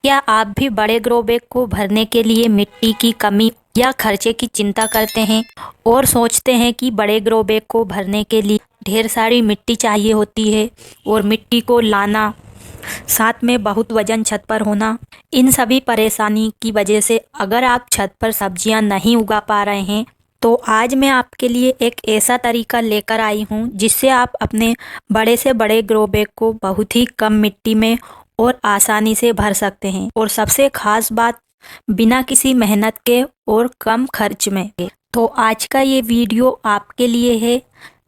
क्या आप भी बड़े ग्रो बैग को भरने के लिए मिट्टी की कमी या खर्चे की चिंता करते हैं और सोचते हैं कि बड़े ग्रो बैग को भरने के लिए ढेर सारी मिट्टी चाहिए होती है और मिट्टी को लाना, साथ में बहुत वजन छत पर होना। इन सभी परेशानी की वजह से अगर आप छत पर सब्जियां नहीं उगा पा रहे हैं तो आज मैं आपके लिए एक ऐसा तरीका लेकर आई हूं जिससे आप अपने बड़े से बड़े ग्रो बैग को बहुत ही कम मिट्टी में और आसानी से भर सकते हैं, और सबसे खास बात, बिना किसी मेहनत के और कम खर्च में। तो आज का ये वीडियो आपके लिए है।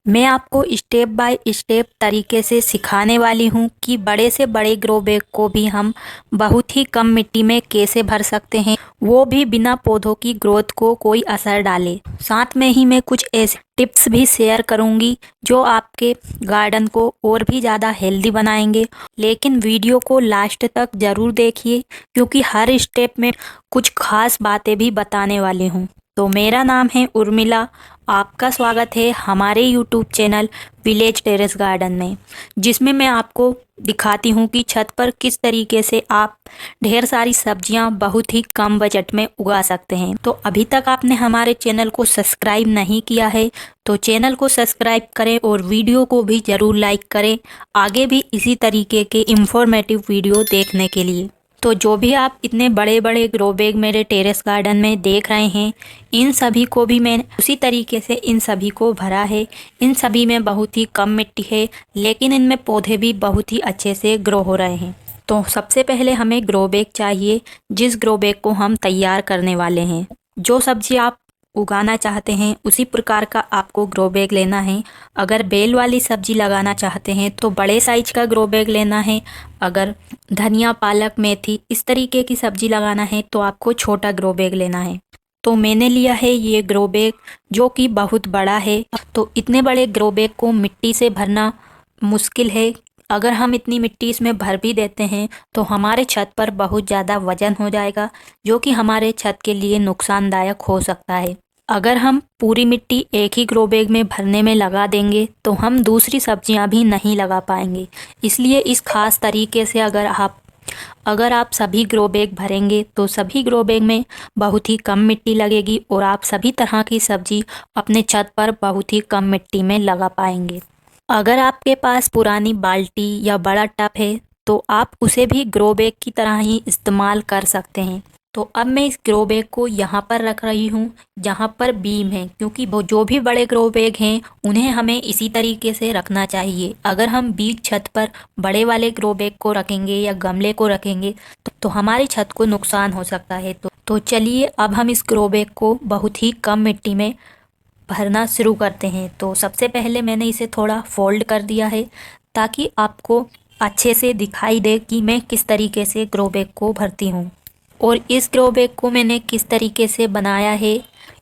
मैं आपको स्टेप बाय स्टेप तरीके से सिखाने वाली हूँ कि बड़े से बड़े ग्रो बैग को भी हम बहुत ही कम मिट्टी में कैसे भर सकते हैं, वो भी बिना पौधों की ग्रोथ को कोई असर डाले। साथ में ही मैं कुछ ऐसे टिप्स भी शेयर करूँगी जो आपके गार्डन को और भी ज़्यादा हेल्दी बनाएंगे। लेकिन वीडियो को लास्ट तक ज़रूर देखिए क्योंकि हर स्टेप में कुछ खास बातें भी बताने वाली हूँ। तो मेरा नाम है उर्मिला, आपका स्वागत है हमारे YouTube channel village terrace garden में, जिसमें मैं आपको दिखाती हूँ कि छत पर किस तरीके से आप ढेर सारी सब्जियाँ बहुत ही कम बजट में उगा सकते हैं। तो अभी तक आपने हमारे चैनल को सब्सक्राइब नहीं किया है तो चैनल को सब्सक्राइब करें और वीडियो को भी ज़रूर लाइक करें, आगे भी इसी तरीके के इंफॉर्मेटिव वीडियो देखने के लिए। तो जो भी आप इतने बड़े बड़े ग्रो बैग मेरे टेरेस गार्डन में देख रहे हैं, इन सभी को भी मैंने उसी तरीके से इन सभी को भरा है। इन सभी में बहुत ही कम मिट्टी है लेकिन इनमें पौधे भी बहुत ही अच्छे से ग्रो हो रहे हैं। तो सबसे पहले हमें ग्रो बैग चाहिए जिस ग्रो बैग को हम तैयार करने वाले हैं। जो सब्जी आप उगाना चाहते हैं उसी प्रकार का आपको ग्रो बैग लेना है। अगर बेल वाली सब्जी लगाना चाहते हैं तो बड़े साइज का ग्रो बैग लेना है। अगर धनिया, पालक, मेथी इस तरीके की सब्जी लगाना है तो आपको छोटा ग्रो बैग लेना है। तो मैंने लिया है ये ग्रो बैग जो कि बहुत बड़ा है। तो इतने बड़े ग्रो बैग को मिट्टी से भरना मुश्किल है। अगर हम इतनी मिट्टी इसमें भर भी देते हैं तो हमारे छत पर बहुत ज़्यादा वजन हो जाएगा जो कि हमारे छत के लिए नुकसानदायक हो सकता है। अगर हम पूरी मिट्टी एक ही ग्रो बैग में भरने में लगा देंगे तो हम दूसरी सब्जियां भी नहीं लगा पाएंगे। इसलिए इस खास तरीके से अगर आप सभी ग्रो बैग भरेंगे तो सभी ग्रो बैग में बहुत ही कम मिट्टी लगेगी और आप सभी तरह की सब्जी अपने छत पर बहुत ही कम मिट्टी में लगा पाएंगे। अगर आपके पास पुरानी बाल्टी या बड़ा टब है तो आप उसे भी ग्रो बैग की तरह ही इस्तेमाल कर सकते हैं। तो अब मैं इस ग्रो बैग को यहाँ पर रख रही हूँ जहाँ पर बीम है, क्योंकि वो जो भी बड़े ग्रो बैग हैं उन्हें हमें इसी तरीके से रखना चाहिए। अगर हम बीच छत पर बड़े वाले ग्रो बैग को रखेंगे या गमले को रखेंगे तो हमारी छत को नुकसान हो सकता है। तो चलिए अब हम इस ग्रो बैग को बहुत ही कम मिट्टी में भरना शुरू करते हैं। तो सबसे पहले मैंने इसे थोड़ा फोल्ड कर दिया है ताकि आपको अच्छे से दिखाई दे कि मैं किस तरीके से ग्रो बैग को भरती हूँ और इस ग्रो बैग को मैंने किस तरीके से बनाया है।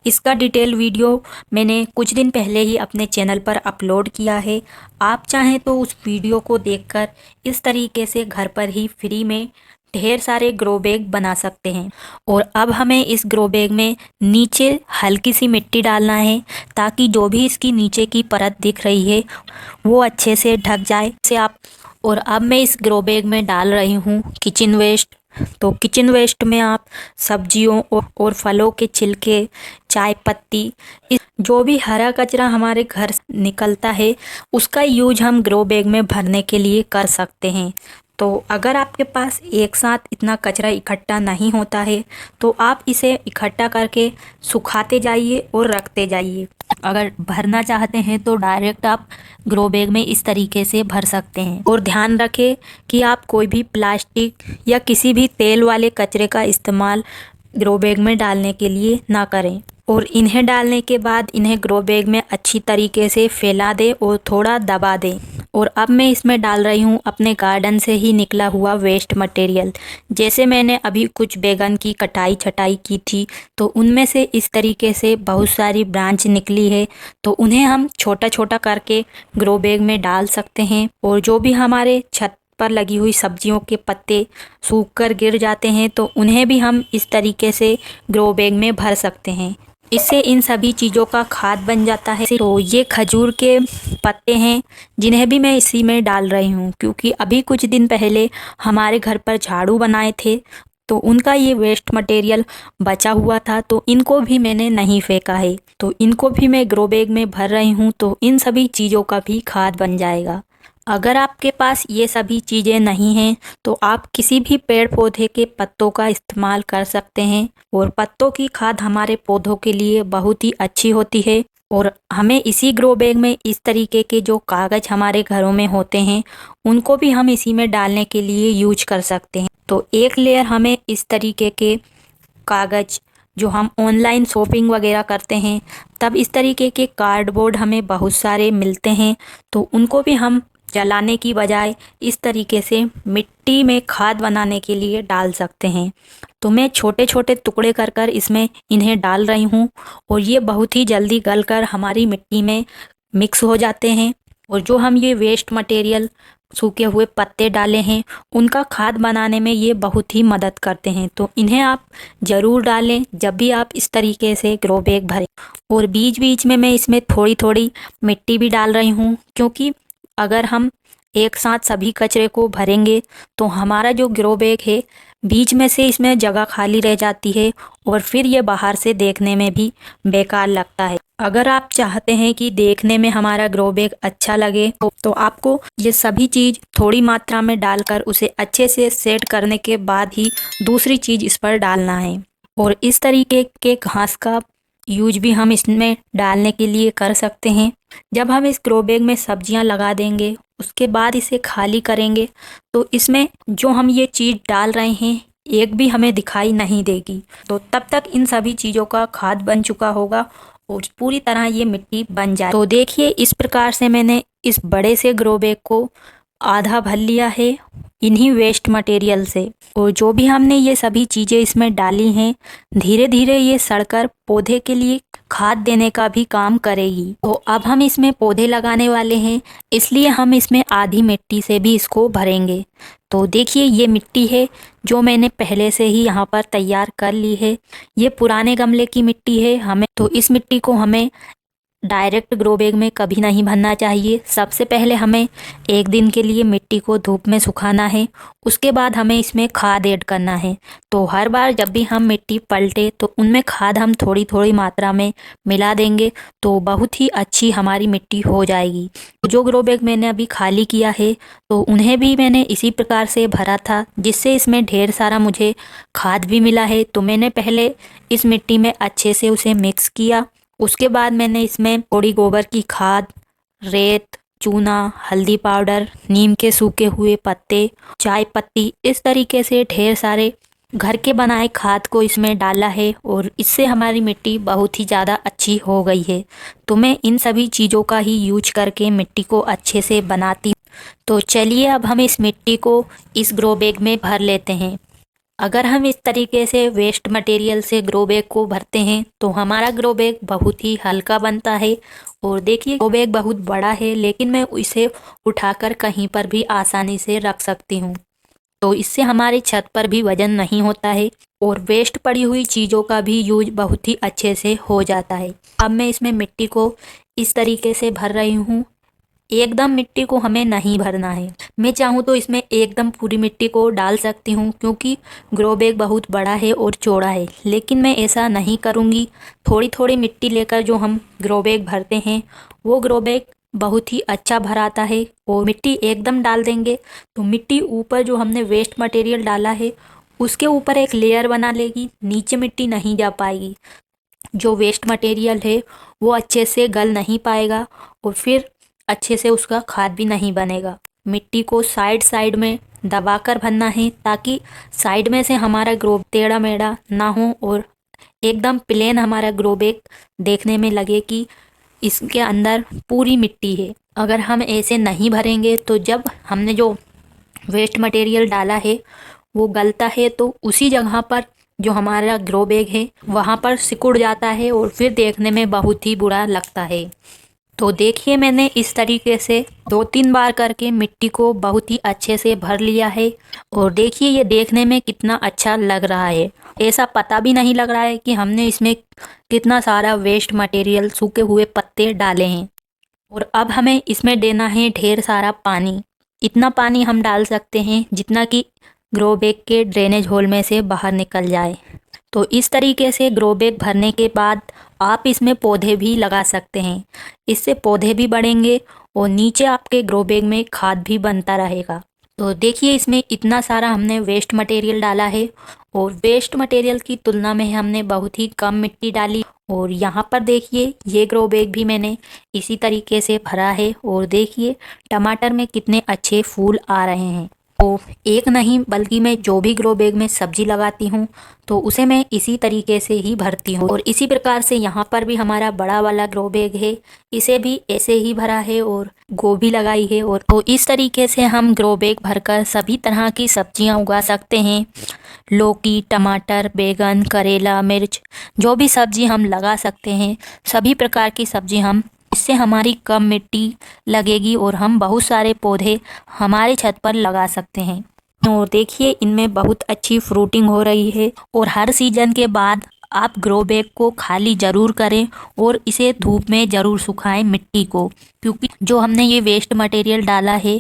इसका डिटेल वीडियो मैंने कुछ दिन पहले ही अपने चैनल पर अपलोड किया है। आप चाहें तो उस वीडियो को देखकर इस तरीके से घर पर ही फ्री में ढेर सारे ग्रो बैग बना सकते हैं। और अब हमें इस ग्रो बैग में नीचे हल्की सी मिट्टी डालना है ताकि जो भी इसकी नीचे की परत दिख रही है वो अच्छे से ढक जाए से आप। और अब मैं इस ग्रो बैग में डाल रही हूँ किचन वेस्ट। तो किचन वेस्ट में आप सब्जियों और फलों के छिलके, चाय पत्ती, जो भी हरा कचरा हमारे घर से निकलता है उसका यूज हम ग्रो बैग में भरने के लिए कर सकते हैं। तो अगर आपके पास एक साथ इतना कचरा इकट्ठा नहीं होता है तो आप इसे इकट्ठा करके सुखाते जाइए और रखते जाइए। अगर भरना चाहते हैं तो डायरेक्ट आप ग्रो बैग में इस तरीके से भर सकते हैं। और ध्यान रखें कि आप कोई भी प्लास्टिक या किसी भी तेल वाले कचरे का इस्तेमाल ग्रो बैग में डालने के लिए ना करें। और इन्हें डालने के बाद इन्हें ग्रो बैग में अच्छी तरीके से फैला दें और थोड़ा दबा दें। और अब मैं इसमें डाल रही हूँ अपने गार्डन से ही निकला हुआ वेस्ट मटेरियल। जैसे मैंने अभी कुछ बैगन की कटाई छटाई की थी तो उनमें से इस तरीके से बहुत सारी ब्रांच निकली है, तो उन्हें हम छोटा छोटा करके ग्रो बैग में डाल सकते हैं। और जो भी हमारे छत पर लगी हुई सब्जियों के पत्ते सूख कर गिर जाते हैं तो उन्हें भी हम इस तरीके से ग्रो बैग में भर सकते हैं। इससे इन सभी चीज़ों का खाद बन जाता है। तो ये खजूर के पत्ते हैं जिन्हें भी मैं इसी में डाल रही हूँ, क्योंकि अभी कुछ दिन पहले हमारे घर पर झाड़ू बनाए थे तो उनका ये वेस्ट मटेरियल बचा हुआ था, तो इनको भी मैंने नहीं फेंका है, तो इनको भी मैं ग्रो बैग में भर रही हूँ, तो इन सभी चीज़ों का भी खाद बन जाएगा। अगर आपके पास ये सभी चीज़ें नहीं हैं तो आप किसी भी पेड़ पौधे के पत्तों का इस्तेमाल कर सकते हैं, और पत्तों की खाद हमारे पौधों के लिए बहुत ही अच्छी होती है। और हमें इसी ग्रो बैग में इस तरीके के जो कागज़ हमारे घरों में होते हैं उनको भी हम इसी में डालने के लिए यूज कर सकते हैं। तो एक लेयर हमें इस तरीके के कागज़, जो हम ऑनलाइन शॉपिंग वगैरह करते हैं तब इस तरीके के कार्डबोर्ड हमें बहुत सारे मिलते हैं, तो उनको भी हम जलाने की बजाय इस तरीके से मिट्टी में खाद बनाने के लिए डाल सकते हैं। तो मैं छोटे छोटे टुकड़े कर कर इसमें इन्हें डाल रही हूँ, और ये बहुत ही जल्दी गलकर हमारी मिट्टी में मिक्स हो जाते हैं। और जो हम ये वेस्ट मटेरियल सूखे हुए पत्ते डाले हैं उनका खाद बनाने में ये बहुत ही मदद करते हैं, तो इन्हें आप ज़रूर डालें जब भी आप इस तरीके से ग्रो बैग भरें। और बीच बीच में मैं इसमें थोड़ी थोड़ी मिट्टी भी डाल रही हूँ, क्योंकि अगर हम एक साथ सभी कचरे को भरेंगे तो हमारा जो ग्रो बैग है बीच में से इसमें जगह खाली रह जाती है, और फिर ये बाहर से देखने में भी बेकार लगता है। अगर आप चाहते हैं कि देखने में हमारा ग्रो बैग अच्छा लगे तो आपको ये सभी चीज़ थोड़ी मात्रा में डालकर उसे अच्छे से सेट करने के बाद ही दूसरी चीज़ इस पर डालना है। और इस तरीके के घास का यूज भी हम इसमें डालने के लिए कर सकते हैं। जब हम इस ग्रो बैग में सब्जियां लगा देंगे उसके बाद इसे खाली करेंगे तो इसमें जो हम ये चीज़ डाल रहे हैं एक भी हमें दिखाई नहीं देगी, तो तब तक इन सभी चीज़ों का खाद बन चुका होगा और पूरी तरह ये मिट्टी बन जाए। तो देखिए इस प्रकार से मैंने इस बड़े से ग्रो बैग को आधा भर लिया है इन्हीं वेस्ट मटेरियल से, और जो भी हमने ये सभी चीज़ें इसमें डाली हैं धीरे धीरे ये सड़कर पौधे के लिए खाद देने का भी काम करेगी। तो अब हम इसमें पौधे लगाने वाले हैं, इसलिए हम इसमें आधी मिट्टी से भी इसको भरेंगे। तो देखिए ये मिट्टी है जो मैंने पहले से ही यहाँ पर तैयार कर ली है। ये पुराने गमले की मिट्टी है, हमें तो इस मिट्टी को हमें डायरेक्ट ग्रो बैग में कभी नहीं भरना चाहिए। सबसे पहले हमें एक दिन के लिए मिट्टी को धूप में सुखाना है, उसके बाद हमें इसमें खाद ऐड करना है। तो हर बार जब भी हम मिट्टी पलटे तो उनमें खाद हम थोड़ी थोड़ी मात्रा में मिला देंगे, तो बहुत ही अच्छी हमारी मिट्टी हो जाएगी। जो ग्रो बैग मैंने अभी खाली किया है तो उन्हें भी मैंने इसी प्रकार से भरा था, जिससे इसमें ढेर सारा मुझे खाद भी मिला है। तो मैंने पहले इस मिट्टी में अच्छे से उसे मिक्स किया, उसके बाद मैंने इसमें थोड़ी गोबर की खाद, रेत, चूना, हल्दी पाउडर, नीम के सूखे हुए पत्ते, चाय पत्ती, इस तरीके से ढेर सारे घर के बनाए खाद को इसमें डाला है, और इससे हमारी मिट्टी बहुत ही ज़्यादा अच्छी हो गई है। तो मैं इन सभी चीज़ों का ही यूज करके मिट्टी को अच्छे से बनाती हूँ। तो चलिए अब हम इस मिट्टी को इस ग्रो बैग में भर लेते हैं। अगर हम इस तरीके से वेस्ट मटेरियल से ग्रो बैग को भरते हैं तो हमारा ग्रो बैग बहुत ही हल्का बनता है। और देखिए ग्रो बैग बहुत बड़ा है, लेकिन मैं इसे उठाकर कहीं पर भी आसानी से रख सकती हूँ, तो इससे हमारी छत पर भी वजन नहीं होता है, और वेस्ट पड़ी हुई चीज़ों का भी यूज बहुत ही अच्छे से हो जाता है। अब मैं इसमें मिट्टी को इस तरीके से भर रही हूँ। एकदम मिट्टी को हमें नहीं भरना है, मैं चाहूँ तो इसमें एकदम पूरी मिट्टी को डाल सकती हूँ, क्योंकि ग्रो बैग बहुत बड़ा है और चौड़ा है, लेकिन मैं ऐसा नहीं करूँगी। थोड़ी थोड़ी मिट्टी लेकर जो हम ग्रो बैग भरते हैं वो ग्रो बैग बहुत ही अच्छा भराता है। और मिट्टी एकदम डाल देंगे तो मिट्टी ऊपर जो हमने वेस्ट मटेरियल डाला है उसके ऊपर एक लेयर बना लेगी, नीचे मिट्टी नहीं जा पाएगी, जो वेस्ट मटेरियल है वो अच्छे से गल नहीं पाएगा, और फिर अच्छे से उसका खाद भी नहीं बनेगा। मिट्टी को साइड साइड में दबाकर भरना है, ताकि साइड में से हमारा ग्रो टेढ़ा मेढ़ा ना हो और एकदम प्लेन हमारा ग्रो बैग देखने में लगे कि इसके अंदर पूरी मिट्टी है। अगर हम ऐसे नहीं भरेंगे तो जब हमने जो वेस्ट मटेरियल डाला है वो गलता है तो उसी जगह पर जो हमारा ग्रो बैग है वहाँ पर सिकुड़ जाता है, और फिर देखने में बहुत ही बुरा लगता है। तो देखिए मैंने इस तरीके से 2-3 बार करके मिट्टी को बहुत ही अच्छे से भर लिया है, और देखिए ये देखने में कितना अच्छा लग रहा है। ऐसा पता भी नहीं लग रहा है कि हमने इसमें कितना सारा वेस्ट मटेरियल, सूखे हुए पत्ते डाले हैं। और अब हमें इसमें देना है ढेर सारा पानी। इतना पानी हम डाल सकते हैं जितना कि ग्रो बैग के ड्रेनेज होल में से बाहर निकल जाए। तो इस तरीके से ग्रो बैग भरने के बाद आप इसमें पौधे भी लगा सकते हैं। इससे पौधे भी बढ़ेंगे और नीचे आपके ग्रो बैग में खाद भी बनता रहेगा। तो देखिए, इसमें इतना सारा हमने वेस्ट मटेरियल डाला है और वेस्ट मटेरियल की तुलना में हमने बहुत ही कम मिट्टी डाली। और यहाँ पर देखिए, ये ग्रो बैग भी मैंने इसी तरीके से भरा है और देखिए टमाटर में कितने अच्छे फूल आ रहे हैं। तो एक नहीं बल्कि मैं जो भी ग्रो बैग में सब्जी लगाती हूँ तो उसे मैं इसी तरीके से ही भरती हूँ। और इसी प्रकार से यहाँ पर भी हमारा बड़ा वाला ग्रो बैग है, इसे भी ऐसे ही भरा है और गोभी लगाई है। और तो इस तरीके से हम ग्रो बैग भरकर सभी तरह की सब्जियाँ उगा सकते हैं। लौकी, टमाटर, बैगन, करेला, मिर्च, जो भी सब्जी हम लगा सकते हैं, सभी प्रकार की सब्जी हम, इससे हमारी कम मिट्टी लगेगी और हम बहुत सारे पौधे हमारे छत पर लगा सकते हैं। और देखिए, इनमें बहुत अच्छी फ्रूटिंग हो रही है। और हर सीजन के बाद आप ग्रो बैग को खाली ज़रूर करें और इसे धूप में ज़रूर सुखाएं मिट्टी को, क्योंकि जो हमने ये वेस्ट मटेरियल डाला है,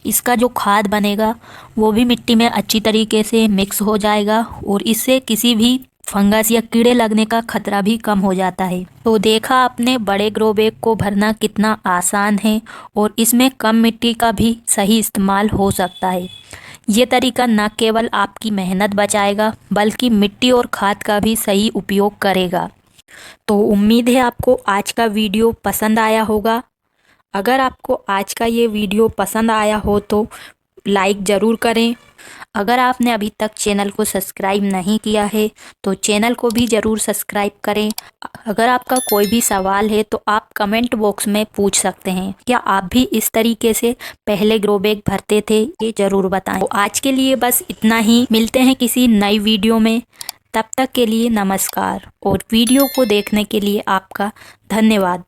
इसका जो खाद बनेगा वो भी मिट्टी में अच्छी तरीके से मिक्स हो जाएगा और इससे किसी भी फंगस या कीड़े लगने का खतरा भी कम हो जाता है। तो देखा आपने, बड़े ग्रो बैग को भरना कितना आसान है और इसमें कम मिट्टी का भी सही इस्तेमाल हो सकता है। ये तरीका न केवल आपकी मेहनत बचाएगा बल्कि मिट्टी और खाद का भी सही उपयोग करेगा। तो उम्मीद है आपको आज का वीडियो पसंद आया होगा। अगर आपको आज का ये वीडियो पसंद आया हो तो लाइक ज़रूर करें। अगर आपने अभी तक चैनल को सब्सक्राइब नहीं किया है तो चैनल को भी ज़रूर सब्सक्राइब करें। अगर आपका कोई भी सवाल है तो आप कमेंट बॉक्स में पूछ सकते हैं। क्या आप भी इस तरीके से पहले ग्रो बैग भरते थे, ये ज़रूर बताएं। तो आज के लिए बस इतना ही, मिलते हैं किसी नई वीडियो में। तब तक के लिए नमस्कार और वीडियो को देखने के लिए आपका धन्यवाद।